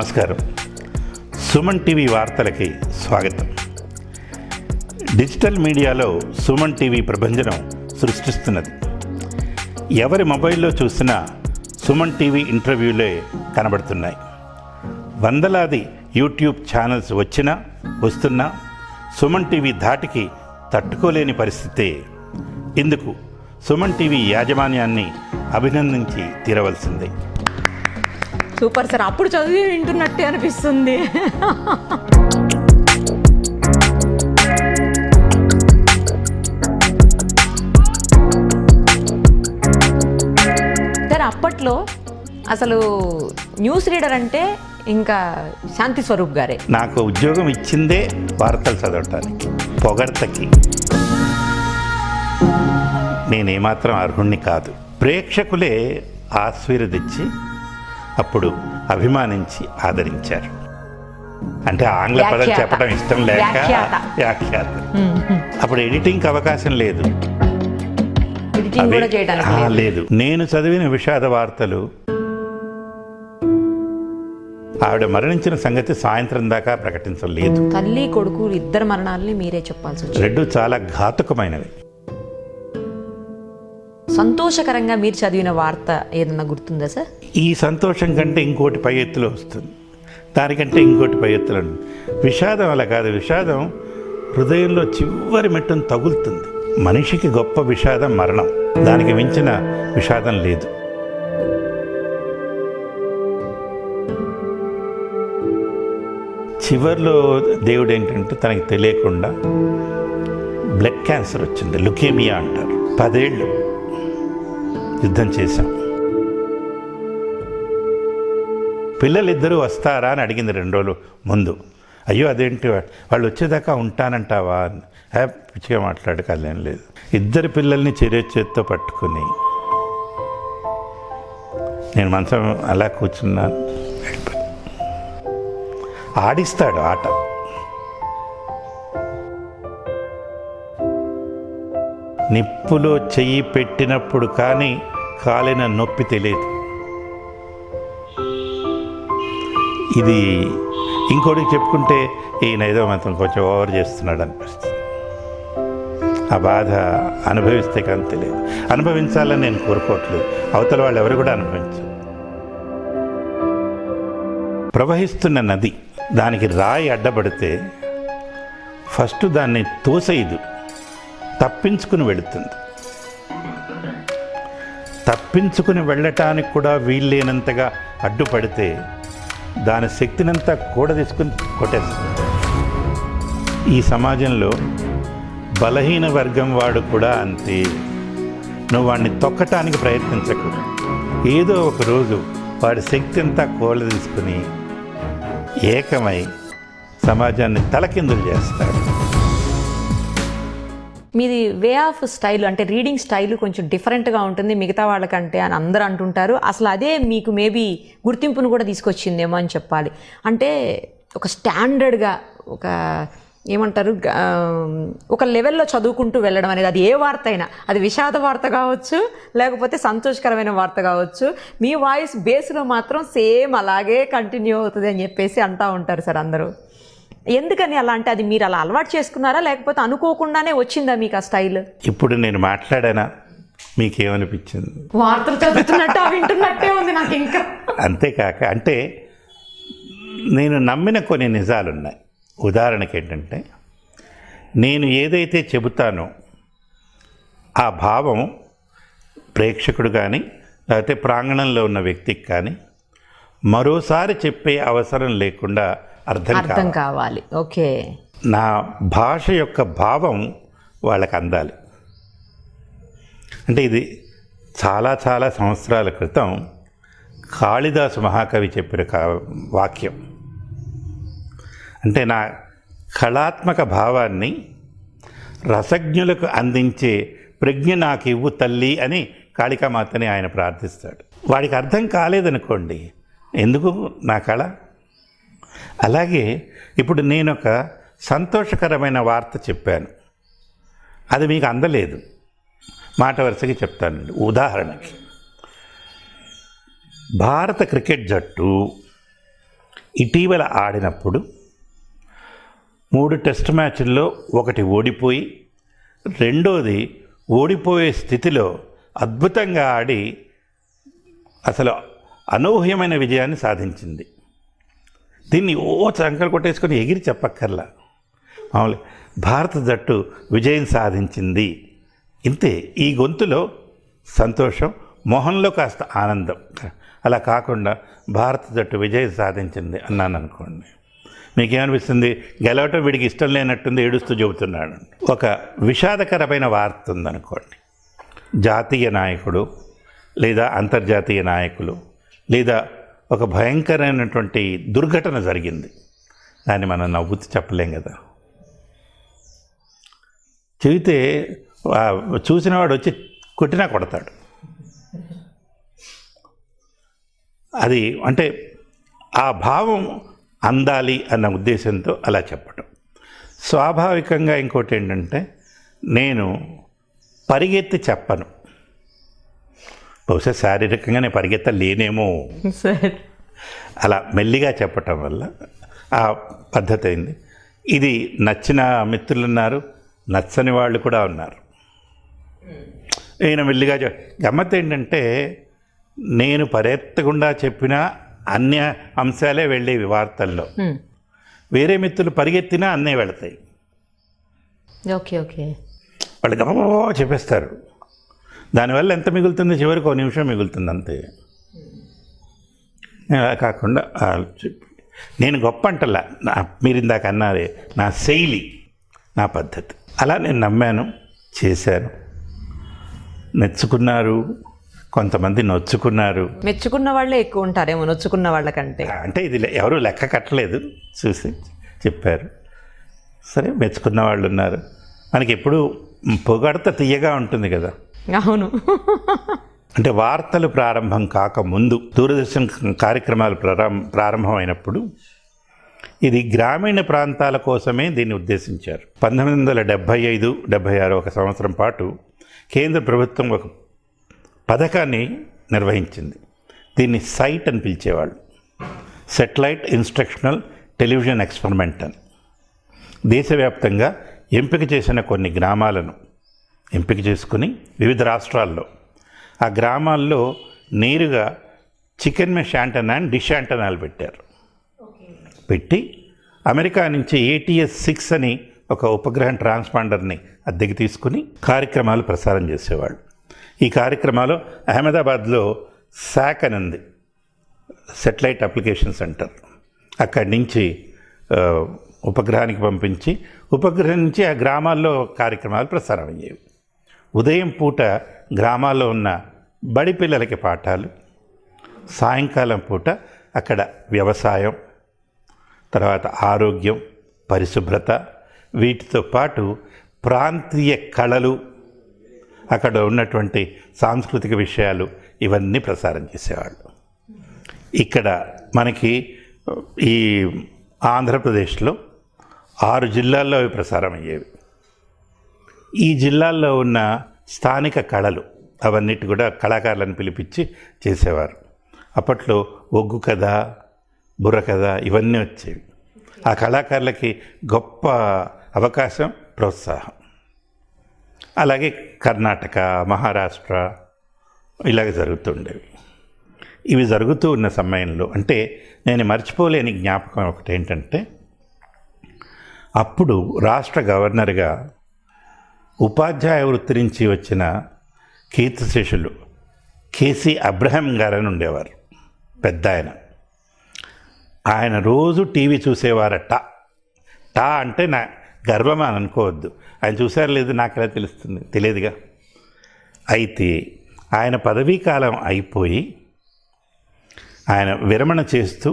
నమస్కారం. సుమన్ టీవీ వార్తలకి స్వాగతం. డిజిటల్ మీడియాలో సుమన్ టీవీ ప్రభంజనం సృష్టిస్తున్నది. ఎవరి మొబైల్లో చూసినా సుమన్ టీవీ ఇంటర్వ్యూలే కనబడుతున్నాయి. వందలాది యూట్యూబ్ ఛానల్స్ వస్తున్నా సుమన్ టీవీ ధాటికి తట్టుకోలేని పరిస్థితే. ఇందుకు సుమన్ టీవీ యాజమాన్యాన్ని అభినందించి తీరవలసిందే. సూపర్ సార్, అప్పుడు చదివి వింటున్నట్టే అనిపిస్తుంది. సార్, అప్పట్లో అసలు న్యూస్ రీడర్ అంటే ఇంకా శాంతి స్వరూప్ గారే. నాకు ఉద్యోగం ఇచ్చిందే వార్తలు చదవటానికి, పొగడ్తకి. నేనేమాత్రం అర్హుణ్ణి కాదు. ప్రేక్షకులే ఆశీర్వదించి అప్పుడు అభిమానించి ఆదరించారు. అంటే ఆంగ్ల పదం చెప్పడం ఇష్టం లేక వ్యాఖ్యాత. అప్పుడు ఎడిటింగ్కి అవకాశం లేదు. లేదు. నేను చదివిన విషాద వార్తలు, ఆవిడ మరణించిన సంగతి సాయంత్రం దాకా ప్రకటించలేదు. తల్లి కొడుకు ఇద్దరు మరణాలని మీరే చెప్పాల్సి వచ్చింది. రెండు చాలా ఘాతుకమైనవి. సంతోషకరంగా మీరు చదివిన వార్త ఏదన్నా గుర్తుందా సార్? ఈ సంతోషం కంటే ఇంకోటి పై ఎత్తులో వస్తుంది, దానికంటే ఇంకోటి పై ఎత్తులో. విషాదం అలా కాదు. విషాదం హృదయంలో చివరి మెట్టును తగులుతుంది. మనిషికి గొప్ప విషాదం మరణం. దానికి మించిన విషాదం లేదు. చివరిలో దేవుడు ఏంటంటే తనకి తెలియకుండా బ్లడ్ క్యాన్సర్ వచ్చింది, లుకేమియా అంటారు. 10 ఏళ్ళు యుద్ధం చేశాం. పిల్లలిద్దరూ వస్తారా అని అడిగింది 2 రోజులు ముందు. అయ్యో అదేంటి, వాళ్ళు వచ్చేదాకా ఉంటానంటావా? పిచ్చిగా మాట్లాడు, కళ్యాణ లేదు. 2 పిల్లల్ని చేతితో పట్టుకుని నేను మంచం అలా కూర్చున్నాను. ఆడిస్తాడు ఆట. నిప్పులో చెయ్యి పెట్టినప్పుడు కానీ కాలిన నొప్పి తెలియదు. ఇది ఇంకోటికి చెప్పుకుంటే ఈయన ఏదో మాత్రం కొంచెం ఓవర్ చేస్తున్నాడు అనిపిస్తుంది. ఆ బాధ అనుభవిస్తే కానీ తెలియదు. అనుభవించాలని నేను కోరుకోవట్లేదు, అవతల వాళ్ళు ఎవరు కూడా అనుభవించరు. ప్రవహిస్తున్న నది, దానికి రాయి అడ్డపడితే ఫస్ట్ దాన్ని తోసేయదు, తప్పించుకుని వెళుతుంది. తప్పించుకుని వెళ్ళటానికి కూడా వీల్లేనంతగా అడ్డుపడితే దాని శక్తినంతా కూడా తీసుకుని కొట్టేస్తుంది. ఈ సమాజంలో బలహీన వర్గం వాడు కూడా అంతే. నువ్వు వాడిని తొక్కటానికి ప్రయత్నించకు. ఏదో ఒక రోజు వాడి శక్తి అంతా కోళ్ళ తీసుకుని ఏకమై సమాజాన్ని తలకిందులు చేస్తాడు. మీది వే ఆఫ్ స్టైల్, అంటే రీడింగ్ స్టైల్ కొంచెం డిఫరెంట్గా ఉంటుంది మిగతా వాళ్ళకంటే అని అందరూ అంటుంటారు. అసలు అదే మీకు మేబీ గుర్తింపును కూడా తీసుకొచ్చిందేమో అని చెప్పాలి. అంటే ఒక స్టాండర్డ్గా, ఒక ఏమంటారు, ఒక లెవెల్లో చదువుకుంటూ వెళ్ళడం అనేది, అది ఏ వార్త అయినా, అది విషాద వార్త కావచ్చు లేకపోతే సంతోషకరమైన వార్త కావచ్చు, మీ వాయిస్ బేస్లో మాత్రం సేమ్ అలాగే కంటిన్యూ అవుతుంది అని చెప్పేసి అంటూ ఉంటారు సార్ అందరూ. ఎందుకని అలా? అంటే అది మీరు అలా అలవాటు చేసుకున్నారా లేకపోతే అనుకోకుండానే వచ్చిందా మీకు ఆ స్టైల్? ఇప్పుడు నేను మాట్లాడానా, మీకేమనిపించింది? వార్తలు చదువుతున్నట్టు వింటున్నట్టే ఉంది నాకు ఇంకా. అంతేకాక అంటే నేను నమ్మిన కొన్ని నిజాలున్నాయి. ఉదాహరణకి ఏంటంటే, నేను ఏదైతే చెబుతానో ఆ భావం ప్రేక్షకుడు కానీ లేకపోతే ప్రాంగణంలో ఉన్న వ్యక్తికి కానీ మరోసారి చెప్పే అవసరం లేకుండా అర్థం కావాలి. ఓకే. నా భాష యొక్క భావం వాళ్ళకి అందాలి. అంటే ఇది చాలా చాలా సంవత్సరాల క్రితం కాళిదాసు మహాకవి చెప్పిన వాక్యం. అంటే నా కళాత్మక భావాన్ని రసజ్ఞులకు అందించే ప్రజ్ఞ నాకు ఇవ్వు తల్లి అని కాళికామాతని ఆయన ప్రార్థిస్తాడు. వాడికి అర్థం కాలేదనుకోండి, ఎందుకు నా కళ? అలాగే ఇప్పుడు నేను ఒక సంతోషకరమైన వార్త చెప్పాను, అది మీకు అందలేదు. మాట వరుసకి చెప్తానండి. ఉదాహరణకి, భారత క్రికెట్ జట్టు ఇటీవల ఆడినప్పుడు 3 టెస్ట్ మ్యాచ్ల్లో ఒకటి ఓడిపోయి రెండోది ఓడిపోయే స్థితిలో అద్భుతంగా ఆడి అసలు అనూహ్యమైన విజయాన్ని సాధించింది. దీన్ని చంకలు కొట్టేసుకొని ఎగిరి చెప్పక్కర్లా, మామూలు భారత జట్టు విజయం సాధించింది ఇంతే. ఈ గొంతులో సంతోషం, మొహంలో కాస్త ఆనందం. అలా కాకుండా భారత జట్టు విజయం సాధించింది అన్నాను అనుకోండి, మీకేమనిపిస్తుంది? గెలవటం వీడికి ఇష్టం లేనట్టుంది, ఏడుస్తూ చెబుతున్నాడు. ఒక విషాదకరమైన వార్త ఉందనుకోండి, జాతీయ నాయకుడు లేదా అంతర్జాతీయ నాయకులు లేదా ఒక భయంకరమైనటువంటి దుర్ఘటన జరిగింది, దాన్ని మనం నవ్వుతూ చెప్పలేం కదా. చెబితే చూసినవాడు వచ్చి కొట్టినా కొడతాడు. అది అంటే ఆ భావం అందాలి అన్న ఉద్దేశంతో అలా చెప్పటం. స్వాభావికంగా ఇంకోటి ఏంటంటే, నేను పరిగెత్తి చెప్పను. బహుశా శారీరకంగా నేను పరిగెత్తలేనేమో, అలా మెల్లిగా చెప్పటం వల్ల ఆ పద్ధతి అయింది. ఇది నచ్చిన మిత్రులు ఉన్నారు, నచ్చని వాళ్ళు కూడా ఉన్నారు. ఈయన మెల్లిగా గమ్మత్ ఏంటంటే, నేను పరిగెత్తకుండా చెప్పిన అన్య అంశాలే వెళ్ళేవి వార్తల్లో, వేరే మిత్రులు పరిగెత్తినా అన్నే వెళతాయి. ఓకే ఓకే, వాళ్ళు గబగబా చెప్పేస్తారు. దానివల్ల ఎంత మిగులుతుంది? చివరికి 1 నిమిషం మిగులుతుంది అంతే. అలా కాకుండా నేను గొప్ప అంటలా, మీరు ఇందాక అన్నారే, నా శైలి, నా పద్ధతి, అలా నేను నమ్మాను, చేశాను. మెచ్చుకున్నారు, కొంతమంది నొచ్చుకున్నారు. మెచ్చుకున్న వాళ్ళే ఎక్కువ ఉంటారేమో నొచ్చుకున్న వాళ్ళకంటే. అంటే ఇది ఎవరు లెక్క కట్టలేదు, చూసి చెప్పారు. సరే, మెచ్చుకున్న వాళ్ళు ఉన్నారు. మనకి ఎప్పుడు పొగడత తీయగా ఉంటుంది కదా. అవును. అంటే వార్తలు ప్రారంభం కాకముందు దూరదర్శన్ కార్యక్రమాలు ప్రారంభమైనప్పుడు ఇది గ్రామీణ ప్రాంతాల కోసమే దీన్ని ఉద్దేశించారు. 1975-76 ఒక సంవత్సరం పాటు కేంద్ర ప్రభుత్వం ఒక పథకాన్ని నిర్వహించింది. దీన్ని సైట్ అని పిలిచేవాళ్ళు, సెటిలైట్ ఇన్స్ట్రక్షనల్ టెలివిజన్ ఎక్స్పెరిమెంట్ అని. దేశవ్యాప్తంగా ఎంపిక చేసిన కొన్ని గ్రామాలను ఎంపిక చేసుకుని వివిధ రాష్ట్రాల్లో ఆ గ్రామాల్లో నేరుగా chicken mesh antenna and dish యాంటెనాలు పెట్టారు. పెట్టి అమెరికా నుంచి ATS-6 అని ఒక ఉపగ్రహం ట్రాన్స్పాండర్ని అద్దెకి తీసుకుని కార్యక్రమాలు ప్రసారం చేసేవాళ్ళు. ఈ కార్యక్రమాలు అహ్మదాబాద్లో శాక్ అని ఉంది, సెటిలైట్ అప్లికేషన్ సెంటర్. అక్కడి నుంచి ఉపగ్రహానికి పంపించి ఉపగ్రహం నుంచి ఆ గ్రామాల్లో కార్యక్రమాలు ప్రసారం అయ్యేవి. ఉదయం పూట గ్రామాల్లో ఉన్న బడి పిల్లలకి పాఠాలు, సాయంకాలం పూట అక్కడ వ్యవసాయం, తర్వాత ఆరోగ్యం, పరిశుభ్రత, వీటితో పాటు ప్రాంతీయ కళలు, అక్కడ ఉన్నటువంటి సాంస్కృతిక విషయాలు, ఇవన్నీ ప్రసారం చేసేవాళ్ళు. ఇక్కడ మనకి ఈ ఆంధ్రప్రదేశ్లో 6 జిల్లాల్లో అవి ప్రసారం అయ్యేవి. ఈ జిల్లాల్లో ఉన్న స్థానిక కళలు అవన్నిటి కూడా కళాకారులను పిలిపించి చేసేవారు. అప్పట్లో ఒగ్గు కథ, బుర్ర కథ ఇవన్నీ వచ్చేవి. ఆ కళాకారులకి గొప్ప అవకాశం, ప్రోత్సాహం. అలాగే కర్ణాటక, మహారాష్ట్ర ఇలాగ జరుగుతుండేవి. ఇవి జరుగుతూ ఉన్న సమయంలో అంటే నేను మర్చిపోలేని జ్ఞాపకం ఒకటి ఏంటంటే, అప్పుడు రాష్ట్ర గవర్నర్గా ఉపాధ్యాయ వృత్తి నుంచి వచ్చిన కీర్తిశేషులు కేసీ అబ్రహం గారని ఉండేవారు, పెద్ద ఆయన. ఆయన రోజు టీవీ చూసేవారట. టా అంటే నా గర్వం అని అనుకోవద్దు, ఆయన చూసారు లేదు నాకు ఎలా తెలుస్తుంది, తెలియదుగా. అయితే ఆయన పదవీ కాలం అయిపోయి ఆయన విరమణ చేస్తూ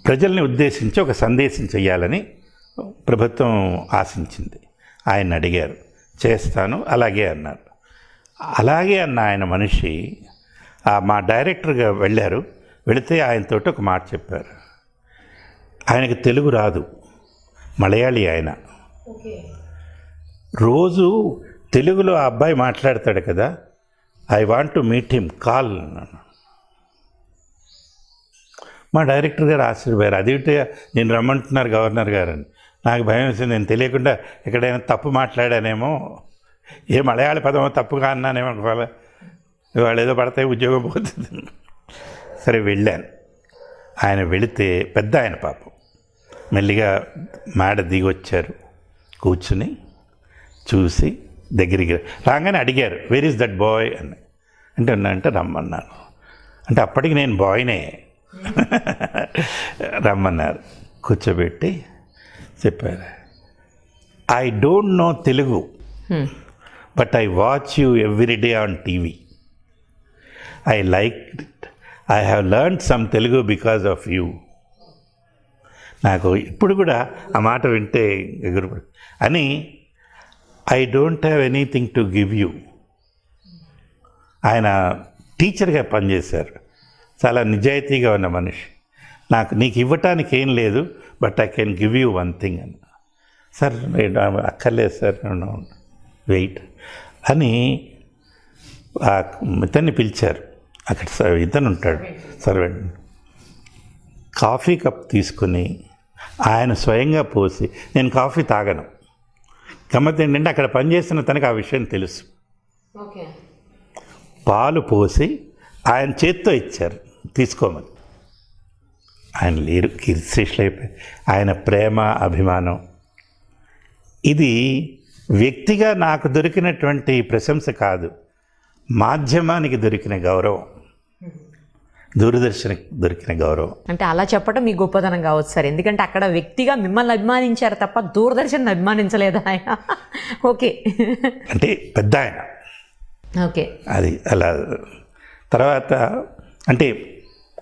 ప్రజల్ని ఉద్దేశించి ఒక సందేశం చేయాలని ప్రభుత్వం ఆశించింది. ఆయన అడిగారు, చేస్తాను అలాగే అన్నారు. అలాగే అన్న ఆయన మనిషి మా డైరెక్టర్గా వెళ్ళారు. వెళితే ఆయనతో ఒక మాట చెప్పారు. ఆయనకు తెలుగు రాదు, మలయాళీ ఆయన. రోజు తెలుగులో ఆ అబ్బాయి మాట్లాడతాడు కదా, I want to meet him, call. మా డైరెక్టర్ గారు ఆశ్చర్యపోయారు. అదేంటి నేను రమ్మంటున్నారు గవర్నర్ గారని. నాకు భయం వేసింది, నేను తెలియకుండా ఎక్కడైనా తప్పు మాట్లాడానేమో, ఏ మలయాళ పదమో తప్పుగా అన్నానేమో, వాళ్ళు ఏదో పడితే ఉద్యోగం పోతుంది. సరే వెళ్ళాను. ఆయన వెళితే పెద్ద ఆయన పాపం మెల్లిగా మేడ దిగి వచ్చారు, కూర్చుని చూసి దగ్గరికి రాగానే అడిగారు, వేర్ ఈజ్ దట్ బాయ్ అని. అంటే రమ్మన్నాను. అంటే అప్పటికి నేను బాయ్నే. రమ్మన్నారు, కూర్చోబెట్టి చెప్పారు, I don't know Telugu but I watch you every day on TV. I like it. I have learn some Telugu because of you. నాకు ఇప్పుడు కూడా ఆ మాట వింటే ఎగురుపడి అని, I don't have anything to give you. ఆయన టీచర్గా పనిచేశారు, చాలా నిజాయితీగా ఉన్న మనిషి. నీకు ఇవ్వటానికి ఏం లేదు, but I can give you one thing అని. సార్ అక్కర్లేదు సార్, వెయిట్ అని ఇతన్ని పిలిచారు. అక్కడ ఇతను ఉంటాడు సర్వెంట్. కాఫీ కప్ తీసుకుని ఆయన స్వయంగా పోసి, నేను కాఫీ తాగను, గమ్మత్ ఏంటంటే అక్కడ పనిచేస్తున్న తనకు ఆ విషయం తెలుసు, పాలు పోసి ఆయన చేత్తో ఇచ్చారు తీసుకోమని. ఆయన లేరు, కీర్తిశేషులు అయిపోయి. ఆయన ప్రేమ అభిమానం ఇది వ్యక్తిగా నాకు దొరికినటువంటి ప్రశంస కాదు, మాధ్యమానికి దొరికిన గౌరవం, దూరదర్శన్కి దొరికిన గౌరవం. అంటే అలా చెప్పడం మీ గొప్పతనం కావచ్చు సార్, ఎందుకంటే అక్కడ వ్యక్తిగా మిమ్మల్ని అభిమానించారు తప్ప దూరదర్శన్ అభిమానించలేదు ఆయన. ఓకే, అంటే పెద్ద ఆయన. ఓకే, అది అలా. తర్వాత అంటే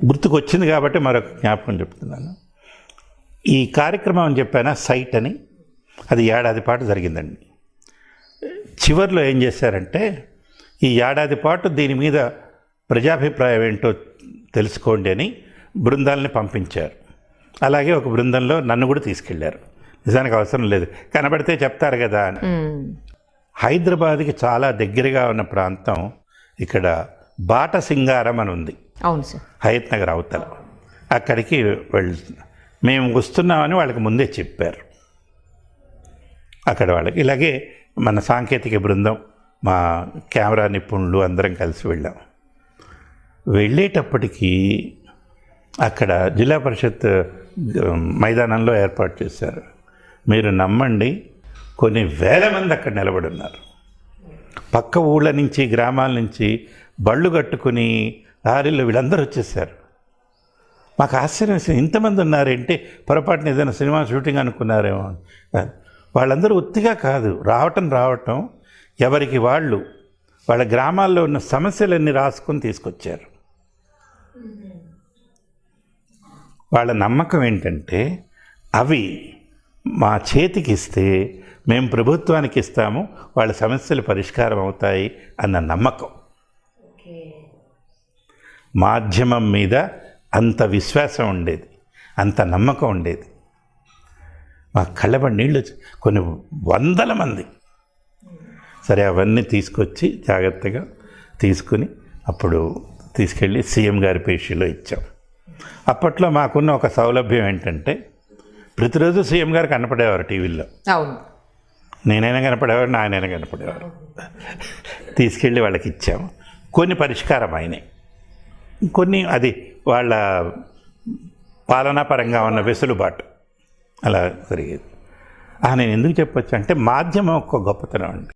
గుర్తుకొచ్చింది కాబట్టి మరొక జ్ఞాపకం చెప్తున్నాను. ఈ కార్యక్రమం అని చెప్పానా, సైట్ అని, అది ఏడాది పాటు జరిగిందండి. చివరిలో ఏం చేశారంటే, ఈ ఏడాది పాటు దీని మీద ప్రజాభిప్రాయం ఏంటో తెలుసుకోండి అని బృందాలని పంపించారు. అలాగే ఒక బృందంలో నన్ను కూడా తీసుకెళ్లారు. నిజానికి అవసరం లేదు, కనబడితే చెప్తారు కదా అని. హైదరాబాద్కి చాలా దగ్గరగా ఉన్న ప్రాంతం ఇక్కడ బాట సింగారం అని ఉంది. అవును సార్, హయత్ నగర్ అవతల. అక్కడికి మేము వస్తున్నామని వాళ్ళకి ముందే చెప్పారు. అక్కడ వాళ్ళకి ఇలాగే మన సాంకేతిక బృందం, మా కెమెరా నిపుణులు అందరం కలిసి వెళ్ళాం. వెళ్ళేటప్పటికీ అక్కడ జిల్లా పరిషత్ మైదానంలో ఏర్పాటు చేశారు. మీరు నమ్మండి, కొన్ని వేల మంది అక్కడ నిలబడి ఉన్నారు. పక్క ఊళ్ళ నుంచి, గ్రామాల నుంచి బళ్ళు కట్టుకుని లారీలో వీళ్ళందరూ వచ్చేసారు. మాకు ఆశ్చర్యం వేసింది, ఇంతమంది ఉన్నారేంటి, పొరపాటున ఏదైనా సినిమా షూటింగ్ అనుకున్నారేమో. వాళ్ళందరూ ఒత్తిగా కాదు, రావటం ఎవరికి వాళ్ళు వాళ్ళ గ్రామాల్లో ఉన్న సమస్యలన్నీ రాసుకొని తీసుకొచ్చారు. వాళ్ళ నమ్మకం ఏంటంటే, అవి మా చేతికి ఇస్తే మేము ప్రభుత్వానికి ఇస్తాము, వాళ్ళ సమస్యలు పరిష్కారం అవుతాయి అన్న నమ్మకం. మాధ్యమం మీద అంత విశ్వాసం ఉండేది, అంత నమ్మకం ఉండేది. మా కళ్ళబడి నీళ్ళు కొన్ని వందల మంది. సరే, అవన్నీ తీసుకొచ్చి జాగ్రత్తగా తీసుకుని అప్పుడు తీసుకెళ్ళి సీఎం గారి పేషీలో ఇచ్చాం. అప్పట్లో మాకున్న ఒక సౌలభ్యం ఏంటంటే, ప్రతిరోజు సీఎం గారు కనపడేవారు టీవీల్లో. అవును, నేనైనా కనపడేవారు, నాయనైనా కనపడేవారు. తీసుకెళ్ళి వాళ్ళకి ఇచ్చాము. కొన్ని పరిష్కారం అయినాయి, కొన్ని అది వాళ్ళ పాలనాపరంగా ఉన్న వెసులుబాటు అలా జరిగేది. నేను ఎందుకు చెప్పొచ్చు అంటే, మాధ్యమం ఒక గొప్పతనం అండి.